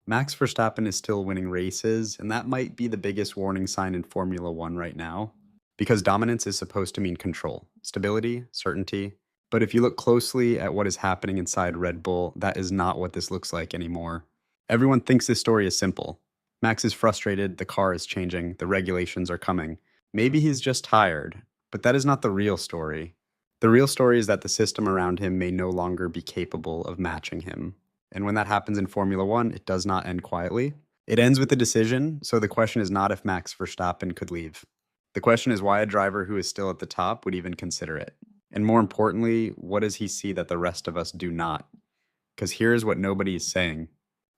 Max Verstappen is still winning races, and that might be the biggest warning sign in Formula One right now, because dominance is supposed to mean control, stability, certainty. But if you look closely at what is happening inside Red Bull, that is not what this looks like anymore. Everyone thinks this story is simple. Max is frustrated, the car is changing, the regulations are coming. Maybe he's just tired, but that is not the real story. The real story is that the system around him may no longer be capable of matching him. And when that happens in Formula One, it does not end quietly. It ends with a decision, so the question is not if Max Verstappen could leave. The question is why a driver who is still at the top would even consider it. And more importantly, what does he see that the rest of us do not? Because here's what nobody is saying.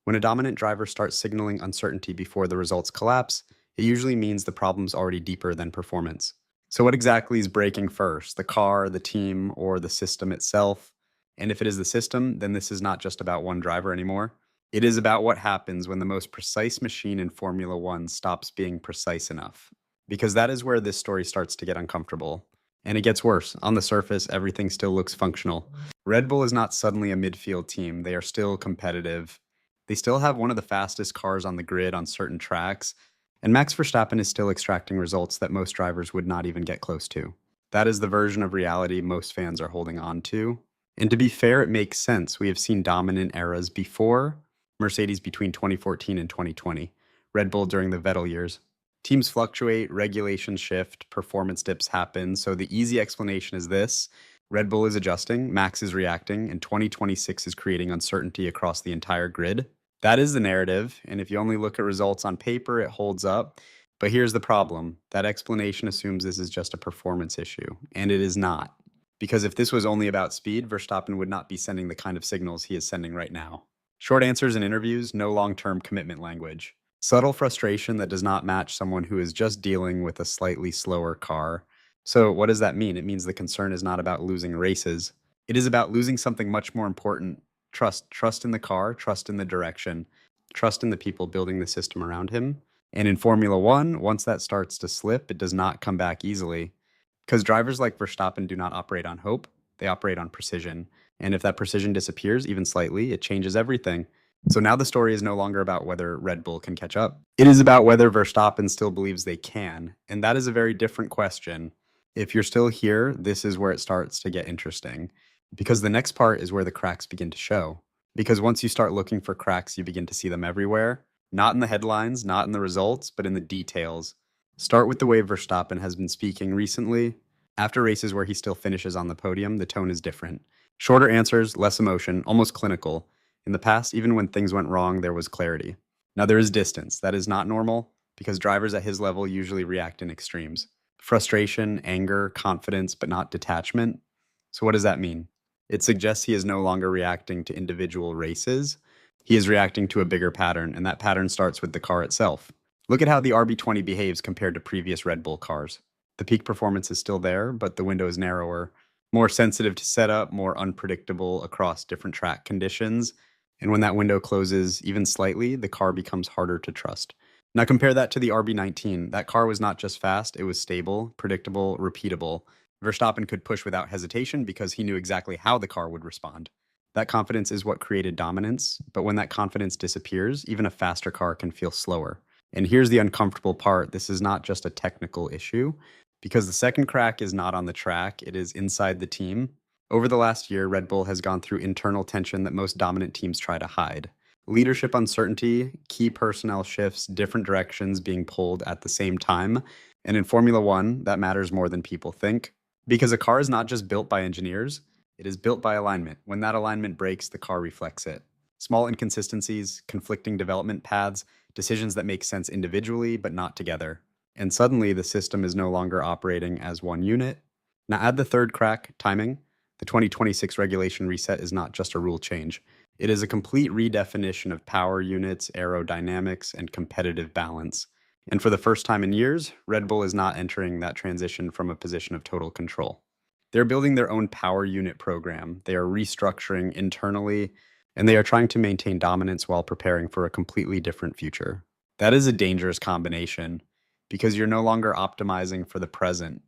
When a dominant driver starts signaling uncertainty before the results collapse, it usually means the problem's already deeper than performance. So, what exactly is breaking first? The car, the team, or the system itself? And if it is the system, then this is not just about one driver anymore. It is about what happens when the most precise machine in Formula One stops being precise enough. Because that is where this story starts to get uncomfortable. And it gets worse. On the surface, everything still looks functional. Red Bull is not suddenly a midfield team, they are still competitive. They still have one of the fastest cars on the grid on certain tracks, and Max Verstappen is still extracting results that most drivers would not even get close to. That is the version of reality most fans are holding on to. And to be fair, it makes sense. We have seen dominant eras before: Mercedes between 2014 and 2020, Red Bull during the Vettel years. Teams fluctuate, regulations shift, performance dips happen. So the easy explanation is this: Red Bull is adjusting, Max is reacting, and 2026 is creating uncertainty across the entire grid. That is the narrative, and if you only look at results on paper, it holds up. But here's the problem: that explanation assumes this is just a performance issue, and it is not. Because if this was only about speed, Verstappen would not be sending the kind of signals he is sending right now. Short answers in interviews, no long-term commitment language. Subtle frustration that does not match someone who is just dealing with a slightly slower car. So what does that mean? It means the concern is not about losing races. It is about losing something much more important: trust. Trust in the car, trust in the direction, trust in the people building the system around him. And in Formula One, once that starts to slip, it does not come back easily. Because drivers like Verstappen do not operate on hope, they operate on precision. And if that precision disappears, even slightly, it changes everything. So now the story is no longer about whether Red Bull can catch up. It is about whether Verstappen still believes they can. And that is a very different question. If you're still here, this is where it starts to get interesting. Because the next part is where the cracks begin to show. Because once you start looking for cracks, you begin to see them everywhere. Not in the headlines, not in the results, but in the details. Start with the way Verstappen has been speaking recently. After races where he still finishes on the podium, the tone is different. Shorter answers, less emotion, almost clinical. In the past, even when things went wrong, there was clarity. Now there is distance. That is not normal, because drivers at his level usually react in extremes: frustration, anger, confidence, but not detachment. So what does that mean? It suggests he is no longer reacting to individual races. He is reacting to a bigger pattern, and that pattern starts with the car itself. Look at how the RB20 behaves compared to previous Red Bull cars. The peak performance is still there, but the window is narrower, more sensitive to setup, more unpredictable across different track conditions. And when that window closes even slightly, the car becomes harder to trust. Now compare that to the RB19. That car was not just fast, it was stable, predictable, repeatable. Verstappen could push without hesitation because he knew exactly how the car would respond. That confidence is what created dominance, but when that confidence disappears, even a faster car can feel slower. And here's the uncomfortable part: this is not just a technical issue, because the second crack is not on the track, it is inside the team. Over the last year, Red Bull has gone through internal tension that most dominant teams try to hide. Leadership uncertainty, key personnel shifts, different directions being pulled at the same time. And in Formula One, that matters more than people think. Because a car is not just built by engineers, it is built by alignment. When that alignment breaks, the car reflects it. Small inconsistencies, conflicting development paths, decisions that make sense individually but not together. And suddenly, the system is no longer operating as one unit. Now add the third crack: timing. The 2026 regulation reset is not just a rule change. It is a complete redefinition of power units, aerodynamics, and competitive balance. And for the first time in years, Red Bull is not entering that transition from a position of total control. They're building their own power unit program. They are restructuring internally, and they are trying to maintain dominance while preparing for a completely different future. That is a dangerous combination, because you're no longer optimizing for the present.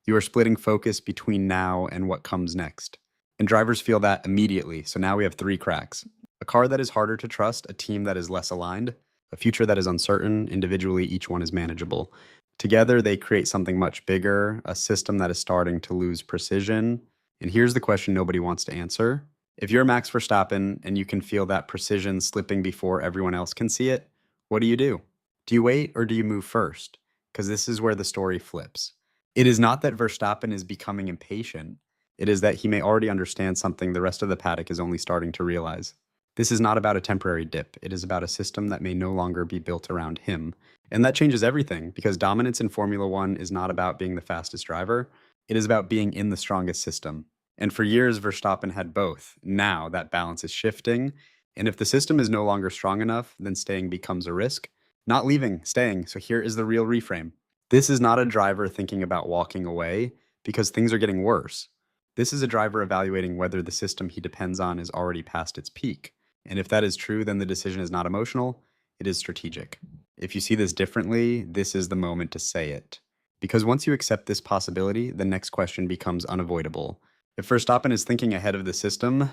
You are splitting focus between now and what comes next. And drivers feel that immediately, so now we have three cracks. A car that is harder to trust, a team that is less aligned, a future that is uncertain. Individually, each one is manageable. Together, they create something much bigger, a system that is starting to lose precision. And here's the question nobody wants to answer. If you're Max Verstappen and you can feel that precision slipping before everyone else can see it, what do you do? Do you wait or do you move first? Because this is where the story flips. It is not that Verstappen is becoming impatient. It is that he may already understand something the rest of the paddock is only starting to realize. This is not about a temporary dip. It is about a system that may no longer be built around him. And that changes everything because dominance in Formula One is not about being the fastest driver. It is about being in the strongest system. And for years, Verstappen had both. Now that balance is shifting. And if the system is no longer strong enough, then staying becomes a risk. Not leaving, staying. So here is the real reframe. This is not a driver thinking about walking away because things are getting worse. This is a driver evaluating whether the system he depends on is already past its peak. And if that is true, then the decision is not emotional, it is strategic. If you see this differently, this is the moment to say it. Because once you accept this possibility, the next question becomes unavoidable. If Verstappen is thinking ahead of the system,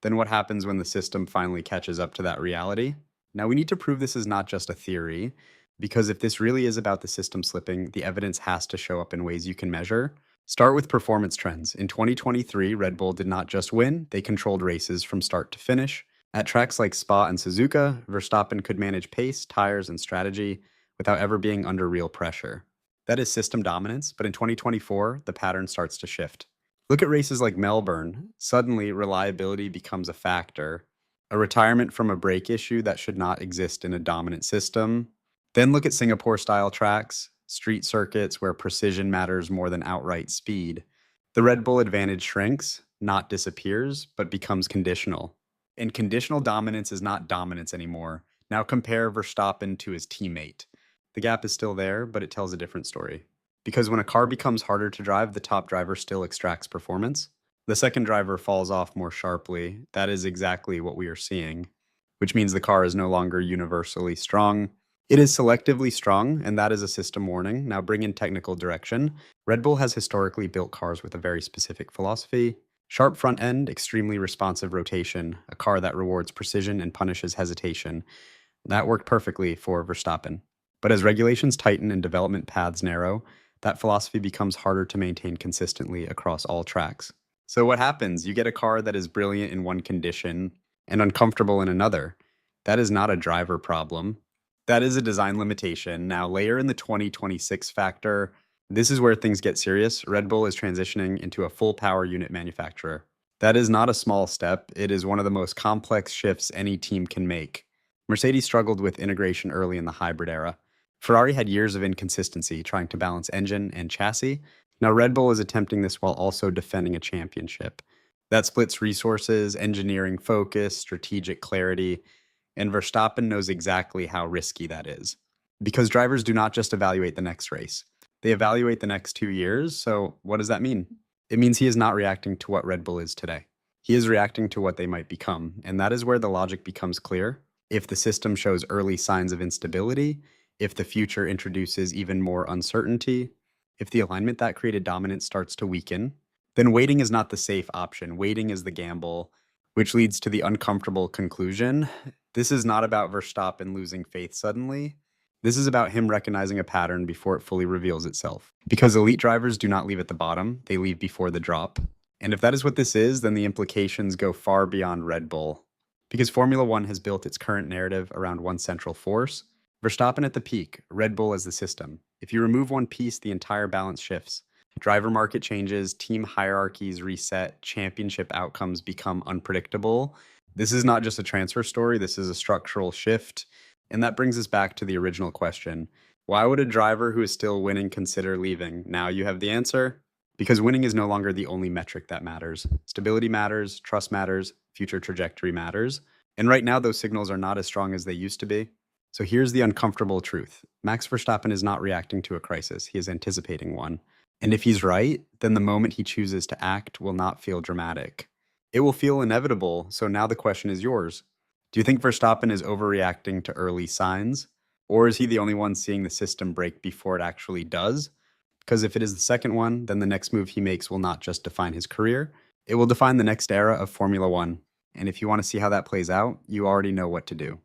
then what happens when the system finally catches up to that reality? Now, we need to prove this is not just a theory, because if this really is about the system slipping, the evidence has to show up in ways you can measure. Start with performance trends. In 2023, Red Bull did not just win, they controlled races from start to finish. At tracks like Spa and Suzuka, Verstappen could manage pace, tires, and strategy without ever being under real pressure. That is system dominance, but in 2024, the pattern starts to shift. Look at races like Melbourne. Suddenly, reliability becomes a factor, a retirement from a brake issue that should not exist in a dominant system. Then look at Singapore-style tracks, street circuits where precision matters more than outright speed. The Red Bull advantage shrinks, not disappears, but becomes conditional. And conditional dominance is not dominance anymore. Now compare Verstappen to his teammate. The gap is still there, but it tells a different story. Because when a car becomes harder to drive, the top driver still extracts performance. The second driver falls off more sharply. That is exactly what we are seeing, which means the car is no longer universally strong. It is selectively strong, and that is a system warning. Now bring in technical direction. Red Bull has historically built cars with a very specific philosophy. Sharp front end, extremely responsive rotation, a car that rewards precision and punishes hesitation. That worked perfectly for Verstappen. But as regulations tighten and development paths narrow, that philosophy becomes harder to maintain consistently across all tracks. So what happens? You get a car that is brilliant in one condition and uncomfortable in another. That is not a driver problem. That is a design limitation. Now layer in the 2026 factor. This is where things get serious. Red Bull is transitioning into a full power unit manufacturer. That is not a small step. It is one of the most complex shifts any team can make. Mercedes struggled with integration early in the hybrid era. Ferrari had years of inconsistency trying to balance engine and chassis. Now Red Bull is attempting this while also defending a championship. That splits resources, engineering focus, strategic clarity, and Verstappen knows exactly how risky that is. Because drivers do not just evaluate the next race. They evaluate the next 2 years, so what does that mean? It means he is not reacting to what Red Bull is today. He is reacting to what they might become, and that is where the logic becomes clear. If the system shows early signs of instability, if the future introduces even more uncertainty, if the alignment that created dominance starts to weaken, then waiting is not the safe option. Waiting is the gamble, which leads to the uncomfortable conclusion. This is not about Verstappen losing faith suddenly. This is about him recognizing a pattern before it fully reveals itself. Because elite drivers do not leave at the bottom, they leave before the drop. And if that is what this is, then the implications go far beyond Red Bull. Because Formula One has built its current narrative around one central force, Verstappen at the peak, Red Bull as the system. If you remove one piece, the entire balance shifts. Driver market changes, team hierarchies reset, championship outcomes become unpredictable. This is not just a transfer story, this is a structural shift. And that brings us back to the original question. Why would a driver who is still winning consider leaving? Now you have the answer. Because winning is no longer the only metric that matters. Stability matters, trust matters, future trajectory matters. And right now, those signals are not as strong as they used to be. So here's the uncomfortable truth. Max Verstappen is not reacting to a crisis, he is anticipating one. And if he's right, then the moment he chooses to act will not feel dramatic. It will feel inevitable, so now the question is yours. Do you think Verstappen is overreacting to early signs? Or is he the only one seeing the system break before it actually does? Because if it is the second one, then the next move he makes will not just define his career, it will define the next era of Formula One. And if you want to see how that plays out, you already know what to do.